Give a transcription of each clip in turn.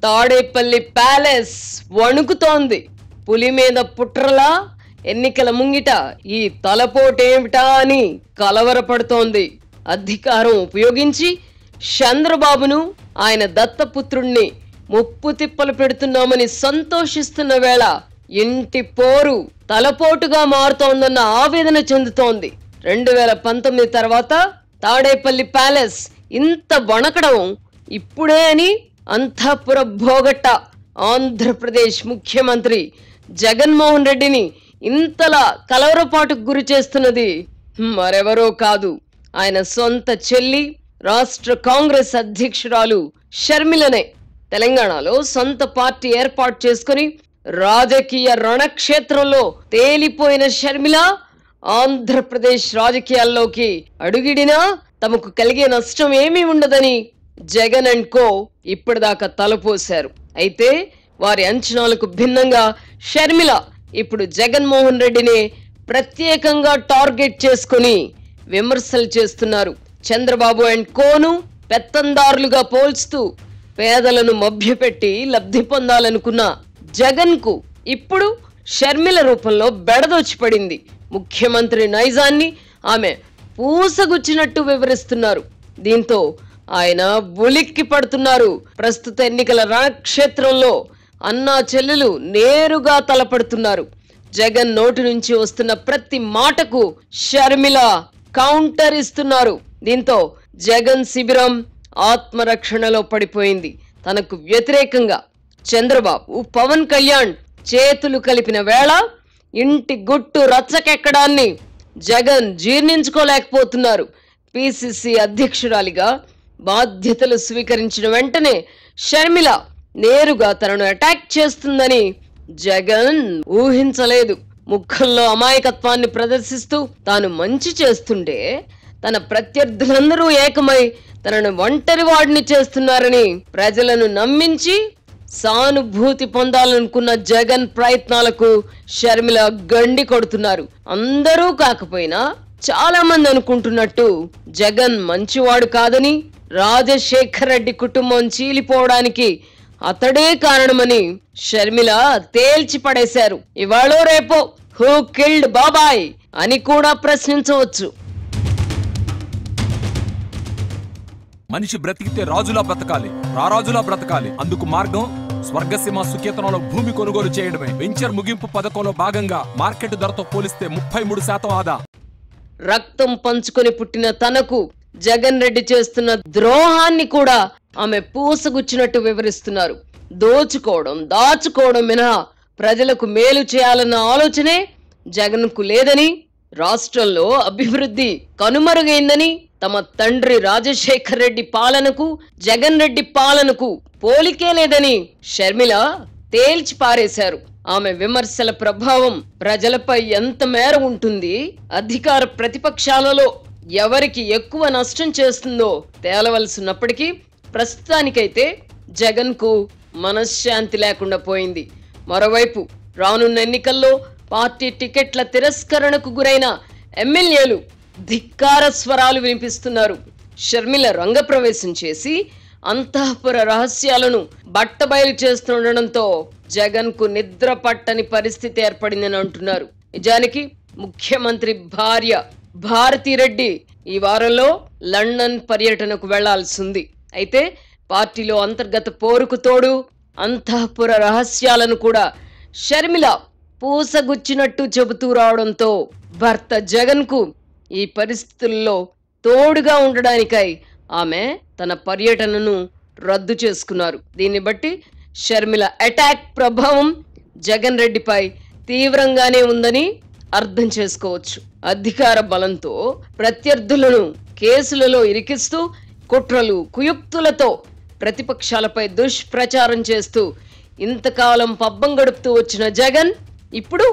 Tadepalli palace వణుకుతోంది. పులి మీద పుట్రలా ఎన్నికల ముంగిట ఈ తలపోటేమిటా అని కలవరపడుతోంది. అధికారం ఉపయోగించి చంద్రబాబును ఆయన దత్తపుత్రుణ్ణి ముప్పు తిప్పలు పెడుతున్నామని సంతోషిస్తున్న వేళ ఇంటి పోరు తలపోటుగా మారుతోందన్న ఆవేదన చెందుతోంది. 2019 తర్వాత తాడేపల్లి ప్యాలెస్ ఇంత వణకడం ఇప్పుడే అని అంతఃపుర భోగట్ట ఆంధ్రప్రదేశ్ ముఖ్యమంత్రి జగన్మోహన్ రెడ్డిని ఇంతలా కలవరపాటుకు గురి చేస్తున్నది మరెవరో కాదు, ఆయన సొంత చెల్లి రాష్ట్ర కాంగ్రెస్ అధ్యక్షురాలు షర్మిలనే. తెలంగాణలో సొంత పార్టీ ఏర్పాటు చేసుకుని రాజకీయ రణక్షేత్రంలో తేలిపోయిన షర్మిల ఆంధ్రప్రదేశ్ రాజకీయాల్లోకి అడుగిడినా తమకు కలిగే నష్టం ఏమీ ఉండదని జగన్ అండ్ కో ఇప్పటిదాకా తలపోశారు. అయితే వారి అంచనాలకు భిన్నంగా షర్మిల ఇప్పుడు జగన్మోహన్ రెడ్డిని ప్రత్యేకంగా టార్గెట్ చేసుకుని విమర్శలు చేస్తున్నారు. చంద్రబాబు అండ్ కోను పెత్తందారులుగా పోల్చుతూ పేదలను మభ్యపెట్టి లబ్ధి పొందాలనుకున్న జగన్ కు ఇప్పుడు షర్మిల రూపంలో బెడదొచ్చి పడింది. ముఖ్యమంత్రి నైజాన్ని ఆమె పూసగుచ్చినట్టు వివరిస్తున్నారు. దీంతో ఆయన ఉలిక్కి పడుతున్నారు. ప్రస్తుత ఎన్నికల రణక్షేత్రంలో అన్నా చెల్లెలు నేరుగా తలపడుతున్నారు. జగన్ నోటి నుంచి వస్తున్న ప్రతి మాటకు షర్మిల కౌంటర్ ఇస్తున్నారు. దీంతో జగన్ శిబిరం ఆత్మరక్షణలో పడిపోయింది. తనకు వ్యతిరేకంగా చంద్రబాబు పవన్ కళ్యాణ్ చేతులు కలిపిన వేళ ఇంటి గుట్టు రచ్చకెక్కడాన్ని జగన్ జీర్ణించుకోలేకపోతున్నారు. పిసిసి అధ్యక్షురాలిగా బాధ్యతలు స్వీకరించిన వెంటనే షర్మిల నేరుగా తనను అటాక్ చేస్తుందని జగన్ ఊహించలేదు. ముఖంలో అమాయకత్వాన్ని ప్రదర్శిస్తూ తాను మంచి చేస్తుంటే తన ప్రత్యర్థులందరూ ఏకమై తనను ఒంటరి వాడిని చేస్తున్నారని ప్రజలను నమ్మించి సానుభూతి పొందాలనుకున్న జగన్ ప్రయత్నాలకు షర్మిల గండి కొడుతున్నారు. అందరూ కాకపోయినా చాలా మంది అనుకుంటున్నట్టు జగన్ మంచివాడు కాదని, రాజశేఖర్ రెడ్డి కుటుంబం చీలిపోవడానికి అతడే కారణమని షర్మిల తేల్చి పడేశారు. ఇవాళో రేపో హూ కిల్డ్ బాబాయ్ అని కూడా ప్రశ్నించవచ్చు. మనిషి బ్రతికితే రాజులా బ్రతకాలి, రారాజులా బ్రతకాలి. అందుకు మార్గం స్వర్గసీమ సుకేతనంలో భూమి కొనుగోలు చేయడమే. వెంచర్ ముగింపు పథకంలో భాగంగా మార్కెట్ ధరతో పోలిస్తే 33% ఆదా. రక్తం పంచుకొని పుట్టిన తనకు జగన్ రెడ్డి చేస్తున్న ద్రోహాన్ని కూడా ఆమె పూసగుచ్చినట్టు వివరిస్తున్నారు. దోచుకోవడం, దాచుకోవడం మినహా ప్రజలకు మేలు చేయాలన్న ఆలోచనే జగన్ కు లేదని, రాష్ట్రంలో అభివృద్ధి కనుమరుగైందని, తమ తండ్రి రాజశేఖర్ రెడ్డి పాలనకు జగన్ రెడ్డి పాలనకు పోలికే లేదని షర్మిల తేల్చి పారేశారు. ఆమె విమర్శల ప్రభావం ప్రజలపై ఎంత మేర ఉంటుంది, అధికార ప్రతిపక్షాలలో ఎవరికి ఎక్కువ నష్టం చేస్తుందో తేలవలసినప్పటికీ ప్రస్తుతానికైతే జగన్ కు మనశ్శాంతి లేకుండా పోయింది. మరోవైపు రానున్న ఎన్నికల్లో పార్టీ టికెట్ల తిరస్కరణకు గురైన ఎమ్మెల్యేలు ధిక్కార స్వరాలు వినిపిస్తున్నారు. షర్మిల రంగప్రవేశం చేసి అంతఃపుర రహస్యాలను బట్టబయలు చేస్తుండడంతో జగన్ కు నిద్ర పట్టని పరిస్థితి ఏర్పడిందని అంటున్నారు. నిజానికి ముఖ్యమంత్రి భార్య భారతిరెడ్డి ఈ వారంలో లండన్ పర్యటనకు వెళ్లాల్సింది. అయితే పార్టీలో అంతర్గత పోరుకు తోడు అంతఃపుర రహస్యాలను కూడా షర్మిల పూసగుచ్చినట్టు చెబుతూ రావడంతో భర్త జగన్ కు ఈ పరిస్థితుల్లో తోడుగా ఉండడానికై ఆమె తన పర్యటనను రద్దు చేసుకున్నారు. దీన్ని బట్టి షర్మిల అటాక్ ప్రభావం జగన్ రెడ్డిపై తీవ్రంగానే ఉందని అర్థం చేసుకోవచ్చు. అధికార బలంతో ప్రత్యర్థులను కేసులలో ఇరికిస్తూ కుట్రలు కుయుక్తులతో ప్రతిపక్షాలపై దుష్ప్రచారం చేస్తూ ఇంతకాలం పబ్బం గడుపుతూ వచ్చిన జగన్ ఇప్పుడు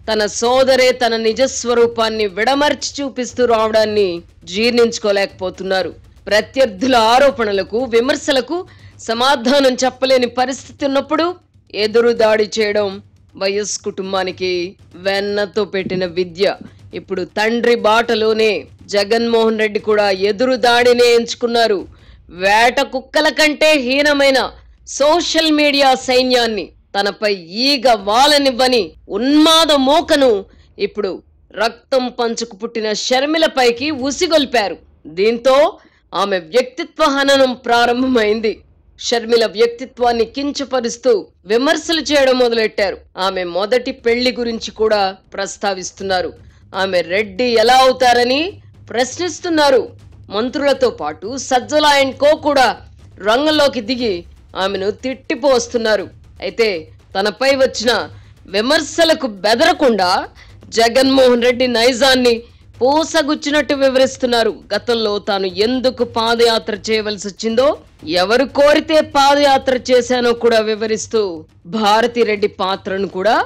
తన సోదరే తన నిజస్వరూపాన్ని విడమర్చి చూపిస్తూ రావడాన్ని జీర్ణించుకోలేకపోతున్నారు. ప్రత్యర్థుల ఆరోపణలకు విమర్శలకు సమాధానం చెప్పలేని పరిస్థితి ఉన్నప్పుడు ఎదురుదాడి చేయడం వైఎస్ కుటుంబానికి వెన్నతో పెట్టిన విద్య. ఇప్పుడు తండ్రి బాటలోనే జగన్మోహన్ రెడ్డి కూడా ఎదురుదాడినే ఎంచుకున్నారు. వేట కుక్కల కంటే హీనమైన సోషల్ మీడియా సైన్యాన్ని తనపై ఈగ వాలనివ్వని ఉన్మాద మోకను ఇప్పుడు రక్తం పంచుకు పుట్టిన షర్మిలపైకి ఉసిగొల్పారు. దీంతో ఆమె వ్యక్తిత్వ హననం ప్రారంభమైంది. షర్మిల వ్యక్తిత్వాన్ని కించపరుస్తూ విమర్శలు చేయడం మొదలెట్టారు. ఆమె మొదటి పెళ్లి గురించి కూడా ప్రస్తావిస్తున్నారు. ఆమె రెడ్డి ఎలా అవుతారని ప్రశ్నిస్తున్నారు. మంత్రులతో పాటు సజ్జల అండ్ కో కూడా రంగంలోకి దిగి ఆమెను తిట్టిపోస్తున్నారు. అయితే తనపై వచ్చిన విమర్శలకు బెదరకుండా జగన్మోహన్ రెడ్డి నైజాన్ని పూసగుచ్చినట్టు వివరిస్తున్నారు. గతంలో తాను ఎందుకు పాదయాత్ర చేయవలసి వచ్చిందో, ఎవరు కోరితే పాదయాత్ర చేశానో కూడా వివరిస్తూ భారతిరెడ్డి పాత్రను కూడా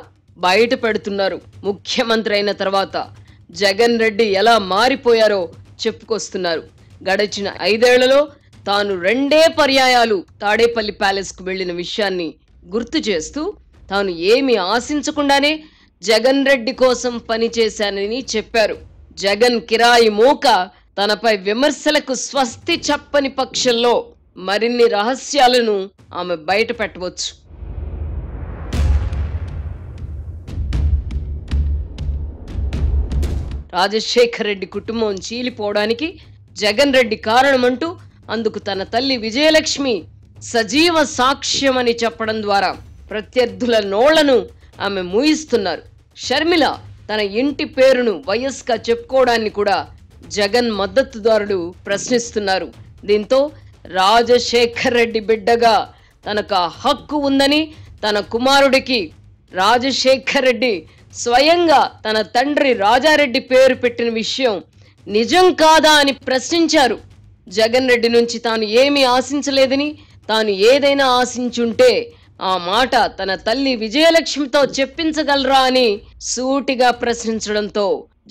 బయట పెడుతున్నారు. ముఖ్యమంత్రి అయిన తర్వాత జగన్ రెడ్డి ఎలా మారిపోయారో చెప్పుకొస్తున్నారు. గడిచిన 5 ఏళ్లలో తాను 2 పర్యాయాలు తాడేపల్లి ప్యాలెస్ కు వెళ్లిన విషయాన్ని గుర్తు చేస్తూ తాను ఏమీ ఆశించకుండానే జగన్ రెడ్డి కోసం పనిచేశానని చెప్పారు. జగన్ కిరాయి మూక తనపై విమర్శలకు స్వస్తి చెప్పని పక్షంలో మరిన్ని రహస్యాలను ఆమె బయట పెట్టవచ్చు. రాజశేఖర్ రెడ్డి కుటుంబం చీలిపోవడానికి జగన్ రెడ్డి కారణమంటూ అందుకు తన తల్లి విజయలక్ష్మి సజీవ సాక్ష్యమని చెప్పడం ద్వారా ప్రత్యర్థుల నోళ్లను ఆమె మూయిస్తున్నారు. షర్మిల తన ఇంటి పేరును వైఎస్గా చెప్పుకోవడాన్ని కూడా జగన్ మద్దతుదారులు ప్రశ్నిస్తున్నారు. దీంతో రాజశేఖర్ రెడ్డి బిడ్డగా తనకు హక్కు ఉందని, తన కుమారుడికి రాజశేఖర్ రెడ్డి స్వయంగా తన తండ్రి రాజారెడ్డి పేరు పెట్టిన విషయం నిజం కాదా అని ప్రశ్నించారు. జగన్ రెడ్డి నుంచి తాను ఏమీ ఆశించలేదని, తాను ఏదైనా ఆశించుంటే ఆ మాట తన తల్లి విజయలక్ష్మితో చెప్పించగలరా అని సూటిగా ప్రశ్నించడంతో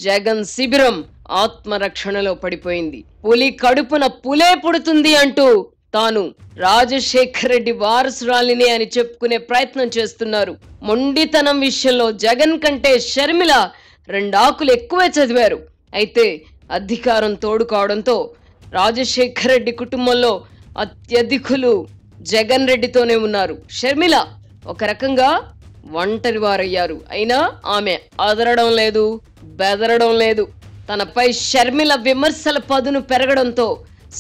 జగన్ శిబిరం ఆత్మరక్షణలో పడిపోయింది. పులి కడుపున పులే పుడుతుంది అంటూ తాను రాజశేఖర్ రెడ్డి వారసురాలిని అని చెప్పుకునే ప్రయత్నం చేస్తున్నారు. మొండితనం విషయంలో జగన్ కంటే షర్మిల 2 ఆకులు ఎక్కువే చదివారు. అయితే అధికారం తోడు కావడంతో రాజశేఖర్ రెడ్డి కుటుంబంలో అత్యధికులు జగన్ రెడ్డితోనే ఉన్నారు. షర్మిల ఒక రకంగా ఒంటరి వారయ్యారు. అయినా ఆమె అదరడం లేదు, బెదరడం లేదు. తనపై షర్మిల విమర్శల పదును పెరగడంతో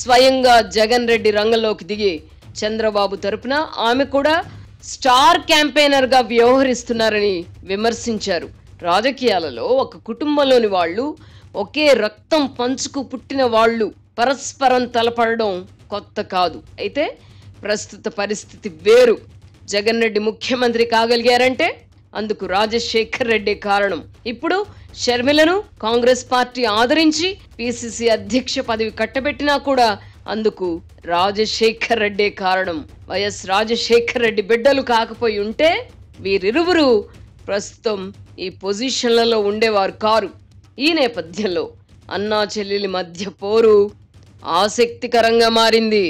స్వయంగా జగన్ రెడ్డి రంగంలోకి దిగి చంద్రబాబు తరపున ఆమె కూడా స్టార్ క్యాంపెయినర్ గా వ్యవహరిస్తున్నారని విమర్శించారు. రాజకీయాలలో ఒక కుటుంబంలోని వాళ్ళు, ఒకే రక్తం పంచుకు పుట్టిన వాళ్ళు పరస్పరం తలపడడం కొత్త కాదు. అయితే ప్రస్తుత పరిస్థితి వేరు. జగన్ రెడ్డి ముఖ్యమంత్రి కాగలిగారంటే అందుకు రాజశేఖర్ రెడ్డి కారణం. ఇప్పుడు షర్మిలను కాంగ్రెస్ పార్టీ ఆదరించి పిసిసి అధ్యక్ష పదవి కట్టబెట్టినా కూడా అందుకు రాజశేఖర్ రెడ్డి కారణం. వైఎస్ రాజశేఖర్ రెడ్డి బిడ్డలు కాకపోయి ఉంటే వీరిరువురు ప్రస్తుతం ఈ పొజిషన్లలో ఉండేవారు కారు. ఈ నేపథ్యంలో అన్నా చెల్లెలి మధ్య పోరు ఆసక్తికరంగా మారింది.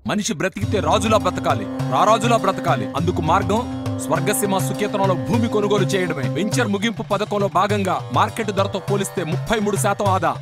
మనిషి బ్రతికితే రాజులా బ్రతకాలి, రారాజులా బ్రతకాలి. అందుకు మార్గం స్వర్గసీమ సుకేతనంలో భూమి కొనుగోలు చేయడమే. వెంచర్ ముగింపు పథకంలో భాగంగా మార్కెట్ ధరతో పోలిస్తే 33% ఆదా.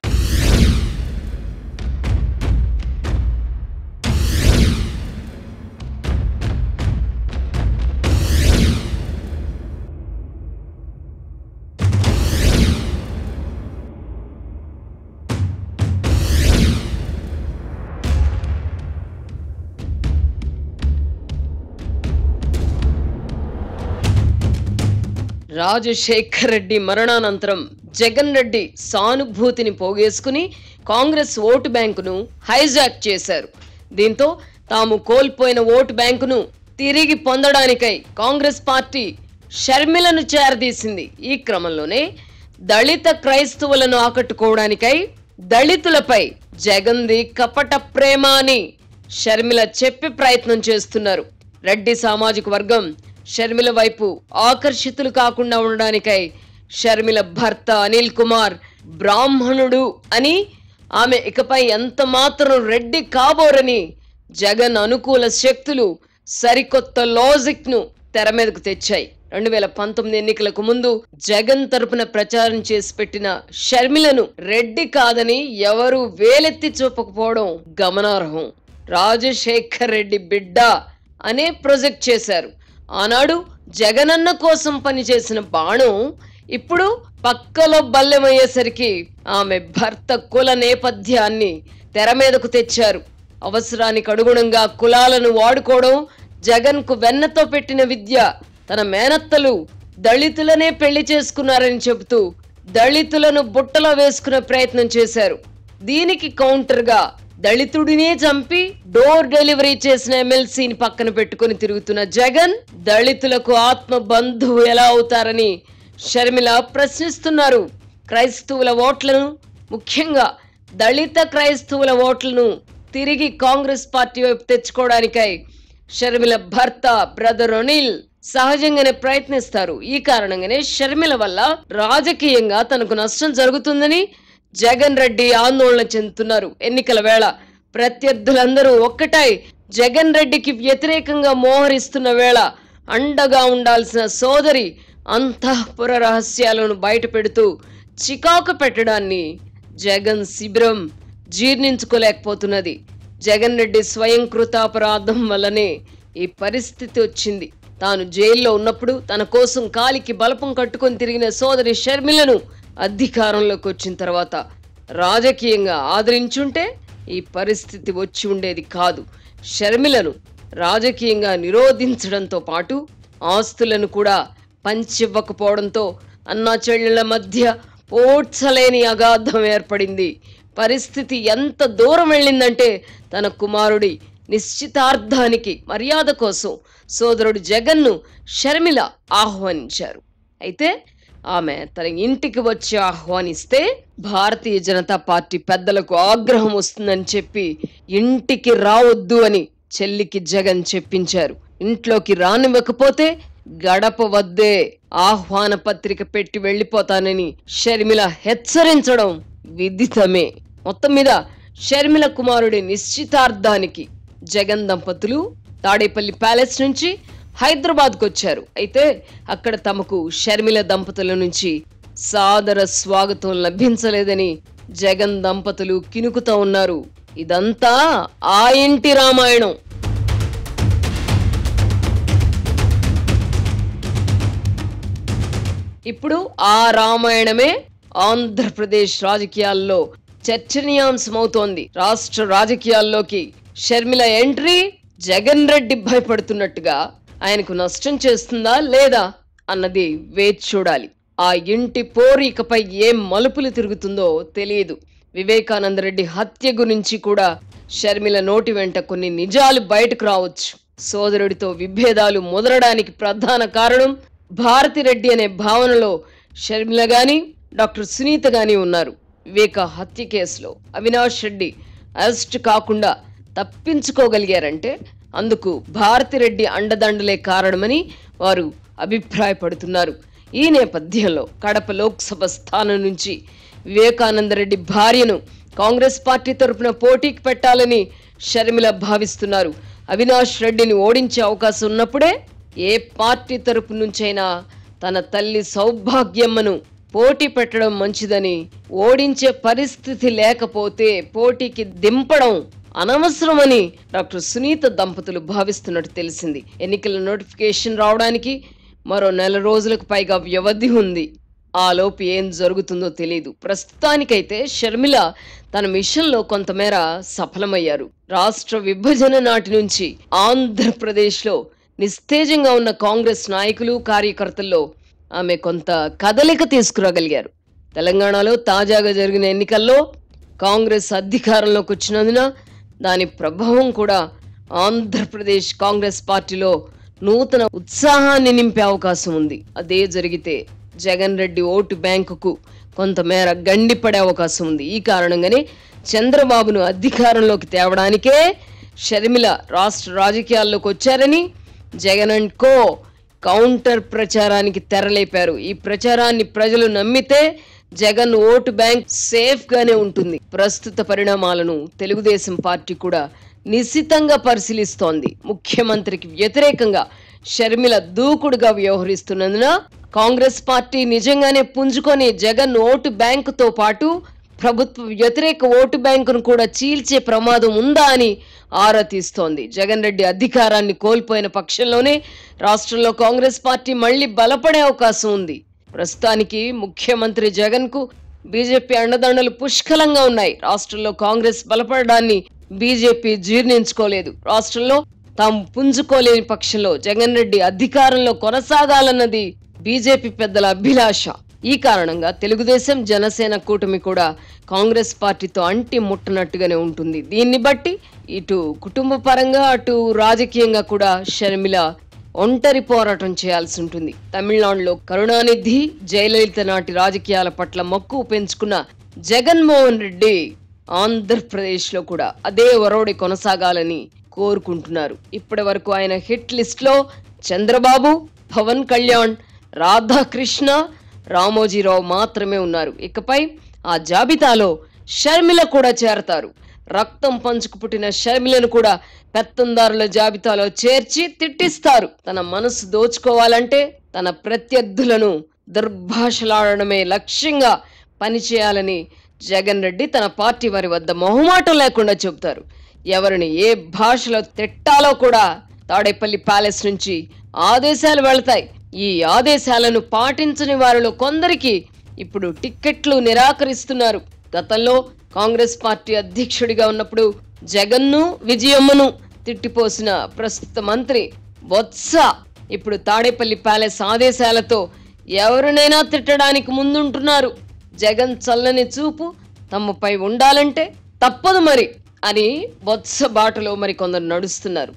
రాజశేఖర్ రెడ్డి మరణానంతరం జగన్ రెడ్డి సానుభూతిని పోగేసుకుని కాంగ్రెస్ ఓటు బ్యాంకును హైజాక్ చేశారు. దీంతో తాము కోల్పోయిన ఓటు బ్యాంకును తిరిగి పొందడానికై కాంగ్రెస్ పార్టీ షర్మిలను చేరదీసింది. ఈ క్రమంలోనే దళిత క్రైస్తవులను ఆకట్టుకోవడానికై దళితులపై జగన్ది కపట ప్రేమ అని షర్మిల చెప్పే ప్రయత్నం చేస్తున్నారు. రెడ్డి సామాజిక వర్గం షర్మిల వైపు ఆకర్షితులు కాకుండా ఉండడానికై షర్మిల భర్త అనిల్ కుమార్ బ్రాహ్మణుడు అని, ఆమె ఇకపై ఎంత మాత్రం రెడ్డి కాబోరని జగన్ అనుకూల శక్తులు సరికొత్త లాజిక్ ను తెర మీదకు తెచ్చాయి. 2019 ఎన్నికలకు ముందు జగన్ తరపున ప్రచారం చేసి పెట్టిన షర్మిలను రెడ్డి కాదని ఎవరు వేలెత్తి చూపకపోవడం గమనార్హం. రాజశేఖర్ రెడ్డి బిడ్డ అనే ప్రొజెక్ట్ చేశారు. ఆనాడు జగనన్న కోసం పనిచేసిన బాణం ఇప్పుడు పక్కలో బల్లెమయ్యేసరికి ఆమె భర్త కుల నేపథ్యాన్ని తెర మీదకు తెచ్చారు. అవసరానికి అనుగుణంగా కులాలను వాడుకోవడం జగన్ కు వెన్నతో పెట్టిన విద్య. తన మేనత్తలు దళితులనే పెళ్లి చేసుకున్నారని చెబుతూ దళితులను బుట్టలో వేసుకునే ప్రయత్నం చేశారు. దీనికి కౌంటర్ గా దళితుడినే చంపి డోర్ డెలివరీ చేసిన ఎమ్మెల్సీని పక్కన పెట్టుకుని తిరుగుతున్న జగన్ దళితులకు ఆత్మ బంధువు ఎలా అవుతారని షర్మిల ప్రశ్నిస్తున్నారు. క్రైస్తవుల ఓట్లను, ముఖ్యంగా దళిత క్రైస్తవుల ఓట్లను తిరిగి కాంగ్రెస్ పార్టీ వైపు తెచ్చుకోవడానికై షర్మిల భర్త బ్రదర్ అనిల్ సహజంగానే ప్రయత్నిస్తారు. ఈ కారణంగానే షర్మిల వల్ల రాజకీయంగా తనకు నష్టం జరుగుతుందని జగన్ రెడ్డి ఆందోళన చెందుతున్నారు. ఎన్నికల వేళ ప్రత్యర్థులందరూ ఒక్కటై జగన్ రెడ్డికి వ్యతిరేకంగా మోహరిస్తున్న వేళ అండగా ఉండాల్సిన సోదరి అంతఃపుర రహస్యాలను బయట పెడుతూ చికాకు పెట్టడాన్ని జగన్ శిబిరం జీర్ణించుకోలేకపోతున్నది. జగన్ రెడ్డి స్వయం కృతాపరాధం వల్లనే ఈ పరిస్థితి వచ్చింది. తాను జైల్లో ఉన్నప్పుడు తన కోసం కాలికి బలపం కట్టుకొని తిరిగిన సోదరి షర్మిలను అధికారంలోకి వచ్చిన తర్వాత రాజకీయంగా ఆదరించుంటే ఈ పరిస్థితి వచ్చి ఉండేది కాదు. షర్మిలను రాజకీయంగా నిరోధించడంతో పాటు ఆస్తులను కూడా పంచివ్వకపోవడంతో అన్నా చెల్లెళ్ల మధ్య పోడ్చలేని అగాధం ఏర్పడింది. పరిస్థితి ఎంత దూరం వెళ్ళిందంటే తన కుమారుడి నిశ్చితార్థానికి మర్యాద కోసం సోదరుడు జగన్ను షర్మిల ఆహ్వానించారు. అయితే ఆమె తన ఇంటికి వచ్చి ఆహ్వానిస్తే భారతీయ జనతా పార్టీ పెద్దలకు ఆగ్రహం వస్తుందని చెప్పి ఇంటికి రావద్దు అని చెల్లికి జగన్ చెప్పించారు. ఇంట్లోకి రానివ్వకపోతే గడప వద్దే ఆహ్వాన పత్రిక పెట్టి వెళ్లిపోతానని షర్మిల హెచ్చరించడం విదితమే. మొత్తం మీద షర్మిల కుమారుడి నిశ్చితార్థానికి జగన్ దంపతులు తాడేపల్లి ప్యాలెస్ నుంచి హైదరాబాద్కు వచ్చారు. అయితే అక్కడ తమకు షర్మిల దంపతుల నుంచి సాదర స్వాగతం లభించలేదని జగన్ దంపతులు కినుకుతా ఉన్నారు. ఇదంతా ఆ ఇంటి రామాయణం. ఇప్పుడు ఆ రామాయణమే ఆంధ్రప్రదేశ్ రాజకీయాల్లో చర్చనీయాంశమవుతోంది. రాష్ట్ర రాజకీయాల్లోకి షర్మిల ఎంట్రీ జగన్ రెడ్డి భయపడుతున్నట్టుగా ఆయనకు నష్టం చేస్తుందా లేదా అన్నది వేచి చూడాలి. ఆ ఇంటి పోరు ఇకపై ఏం మలుపులు తిరుగుతుందో తెలియదు. వివేకానంద రెడ్డి హత్య గురించి కూడా షర్మిల నోటి వెంట కొన్ని నిజాలు బయటకు రావచ్చు. సోదరుడితో విభేదాలు ముదరడానికి ప్రధాన కారణం భారతిరెడ్డి అనే భావనలో షర్మిల గాని డాక్టర్ సునీత గాని ఉన్నారు. వివేక హత్య కేసులో అవినాష్ రెడ్డి అరెస్ట్ కాకుండా తప్పించుకోగలిగారంటే అందుకు భారతిరెడ్డి అండదండలే కారణమని వారు అభిప్రాయపడుతున్నారు. ఈ నేపథ్యంలో కడప లోక్సభ స్థానం నుంచి వివేకానందరెడ్డి భార్యను కాంగ్రెస్ పార్టీ తరపున పోటీకి పెట్టాలని షర్మిల భావిస్తున్నారు. అవినాష్ రెడ్డిని ఓడించే అవకాశం ఉన్నప్పుడే ఏ పార్టీ తరపు నుంచైనా తన తల్లి సౌభాగ్యమ్మను పోటీ పెట్టడం మంచిదని, ఓడించే పరిస్థితి లేకపోతే పోటీకి దింపడం అనవసరమని డాక్టర్ సునీత దంపతులు భావిస్తున్నట్టు తెలిసింది. ఎన్నికల నోటిఫికేషన్ రావడానికి మరో 4 రోజులకు పైగా వ్యవధి ఉంది. ఆ లోపు ఏం జరుగుతుందో తెలియదు. ప్రస్తుతానికైతే షర్మిల తన మిషన్లో కొంతమేర సఫలమయ్యారు. రాష్ట్ర విభజన నాటి నుంచి ఆంధ్రప్రదేశ్లో నిస్తేజంగా ఉన్న కాంగ్రెస్ నాయకులు, కార్యకర్తల్లో ఆమె కొంత కదలిక తీసుకురాగలిగారు. తెలంగాణలో తాజాగా జరిగిన ఎన్నికల్లో కాంగ్రెస్ అధికారంలోకి వచ్చినందున దాని ప్రభావం కూడా ఆంధ్రప్రదేశ్ కాంగ్రెస్ పార్టీలో నూతన ఉత్సాహాన్ని నింపే అవకాశం ఉంది. అదే జరిగితే జగన్ రెడ్డి ఓటు బ్యాంకుకు కొంతమేర గండిపడే అవకాశం ఉంది. ఈ కారణంగానే చంద్రబాబును అధికారంలోకి తేవడానికే షర్మిల రాష్ట్ర రాజకీయాల్లోకి వచ్చారని జగన్ అండ్ కో కౌంటర్ ప్రచారానికి తెరలేపారు. ఈ ప్రచారాన్ని ప్రజలు నమ్మితే జగన్ ఓటు బ్యాంక్ సేఫ్ గానే ఉంటుంది. ప్రస్తుత పరిణామాలను తెలుగుదేశం పార్టీ కూడా నిశితంగా పరిశీలిస్తోంది. ముఖ్యమంత్రికి వ్యతిరేకంగా షర్మిల దూకుడుగా వ్యవహరిస్తున్నందున కాంగ్రెస్ పార్టీ నిజంగానే పుంజుకొని జగన్ ఓటు బ్యాంకుతో పాటు ప్రభుత్వ వ్యతిరేక ఓటు బ్యాంకును కూడా చీల్చే ప్రమాదం ఉందా అని ఆరా తీస్తోంది. జగన్ రెడ్డి అధికారాన్ని కోల్పోయిన పక్షంలోనే రాష్ట్రంలో కాంగ్రెస్ పార్టీ మళ్లీ బలపడే అవకాశం ఉంది. ప్రస్తుతానికి ముఖ్యమంత్రి జగన్ కు బీజేపీ అండదండలు పుష్కలంగా ఉన్నాయి. రాష్ట్రంలో కాంగ్రెస్ బలపడడాన్ని బీజేపీ జీర్ణించుకోలేదు. రాష్ట్రంలో తాము పుంజుకోలేని పక్షంలో జగన్ రెడ్డి అధికారంలో కొనసాగాలన్నది బీజేపీ పెద్దల అభిలాష. ఈ కారణంగా తెలుగుదేశం జనసేన కూటమి కూడా కాంగ్రెస్ పార్టీతో అంటి ముట్టనట్టుగానే ఉంటుంది. దీన్ని బట్టి ఇటు కుటుంబ పరంగా అటు రాజకీయంగా కూడా షర్మిల ఒంటరి పోరాటం చేయాల్సి ఉంటుంది. తమిళనాడులో కరుణానిధి, జయలలిత నాటి రాజకీయాల పట్ల మక్కువ పెంచుకున్న జగన్మోహన్ రెడ్డి ఆంధ్రప్రదేశ్ లో కూడా అదే ఒరవడి కొనసాగాలని కోరుకుంటున్నారు. ఇప్పటి వరకు ఆయన హిట్ లిస్ట్ లో చంద్రబాబు, పవన్ కళ్యాణ్, రాధాకృష్ణ, రామోజీరావు మాత్రమే ఉన్నారు. ఇకపై ఆ జాబితాలో షర్మిల కూడా చేరతారు. రక్తం పంచుకు పుట్టిన షర్మిలను కూడా పెత్తందారుల జాబితాలో చేర్చి తిట్టిస్తారు. తన మనసు దోచుకోవాలంటే తన ప్రత్యర్థులను దుర్భాషలాడడమే లక్ష్యంగా పనిచేయాలని జగన్ రెడ్డి తన పార్టీ వారి వద్ద మొహమాటం లేకుండా చెబుతారు. ఎవరిని ఏ భాషలో తిట్టాలో కూడా తాడేపల్లి ప్యాలెస్ నుంచి ఆదేశాలు వెళతాయి. ఈ ఆదేశాలను పాటించని వారిలో కొందరికి ఇప్పుడు టిక్కెట్లు నిరాకరిస్తున్నారు. గతంలో కాంగ్రెస్ పార్టీ అధ్యక్షుడిగా ఉన్నప్పుడు జగన్ను, విజయమ్మను తిట్టిపోసిన ప్రస్తుత మంత్రి బొత్స ఇప్పుడు తాడేపల్లి ప్యాలెస్ ఆదేశాలతో ఎవరినైనా తిట్టడానికి ముందుంటున్నారు. జగన్ చల్లని చూపు తమపై ఉండాలంటే తప్పదు మరి అని బొత్స బాటలో మరి కొందరు నడుస్తున్నారు.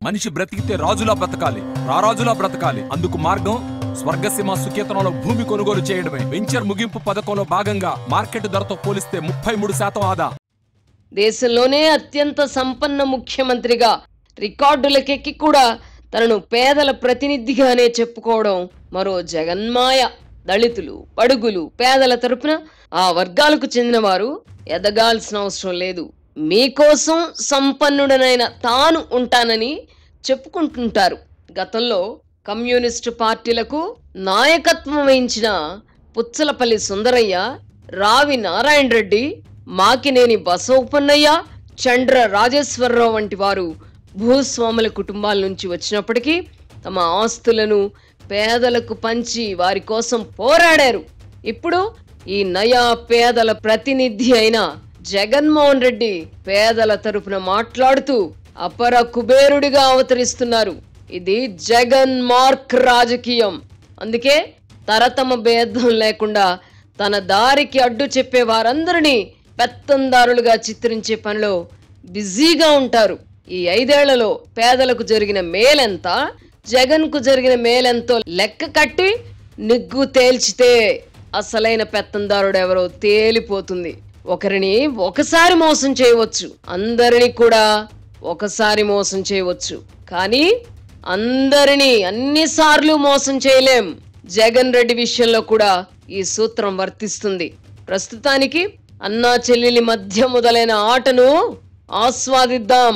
మనిషి బ్రతికితే రాజులా బ్రతకాలి, రారాజులా బ్రతకాలి. అందుకు మార్గం స్వర్గసీమ సుకేతనంలో భూమి కొనుగోలు చేయడమే. వెంచర్ ముగింపు పథకంలో భాగంగా మార్కెట్ ధరతో పోలిస్తే 33% ఆదా. దేశంలోనే అత్యంత సంపన్న ముఖ్యమంత్రిగా రికార్డులకెక్కి కూడా తనను పేదల ప్రతినిధిగానే చెప్పుకోవడం మరో జగన్మాయ. దళితులు, బడుగులు, పేదల తరపున ఆ వర్గాలకు చెందిన వారు ఎదగాల్సిన అవసరం లేదు. మీకోసం సంపన్నుడనైన తాను ఉంటానని చెప్పుకుంటుంటారు. గతంలో కమ్యూనిస్టు పార్టీలకు నాయకత్వం వహించిన పుచ్చలపల్లి సుందరయ్య, రావి నారాయణ రెడ్డి, మాకినేని బసవపన్నయ్య, చండ్ర రాజేశ్వరరావు వంటి వారు భూస్వాముల కుటుంబాల నుంచి వచ్చినప్పటికీ తమ ఆస్తులను పేదలకు పంచి వారి కోసం పోరాడారు. ఇప్పుడు ఈ నయా పేదల ప్రతినిధి అయిన జగన్మోహన్ రెడ్డి పేదల తరపున మాట్లాడుతూ అపర కుబేరుడిగా అవతరిస్తున్నారు. ఇది జగన్ మార్క్ రాజకీయం. అందుకే తరతమ భేదం లేకుండా తన దారికి అడ్డు చెప్పే వారందరినీ పెత్తందారులుగా చిత్రించే పనిలో బిజీగా ఉంటారు. ఈ 5 ఏళ్లలో పేదలకు జరిగిన మేలెంత, జగన్ కు జరిగిన మేలెంతో లెక్క కట్టి నిగ్గు తేల్చితే అసలైన పెత్తందారుడు ఎవరో తేలిపోతుంది. ఒకరిని ఒకసారి మోసం చేయవచ్చు, అందరినీ కూడా ఒకసారి మోసం చేయవచ్చు, కానీ అందరినీ అన్నిసార్లు మోసం చేయలేం. జగన్ రెడ్డి విషయంలో కూడా ఈ సూత్రం వర్తిస్తుంది. ప్రస్తుతానికి అన్నా చెల్లెలి మధ్య మొదలైన ఆటను ఆస్వాదిద్దాం.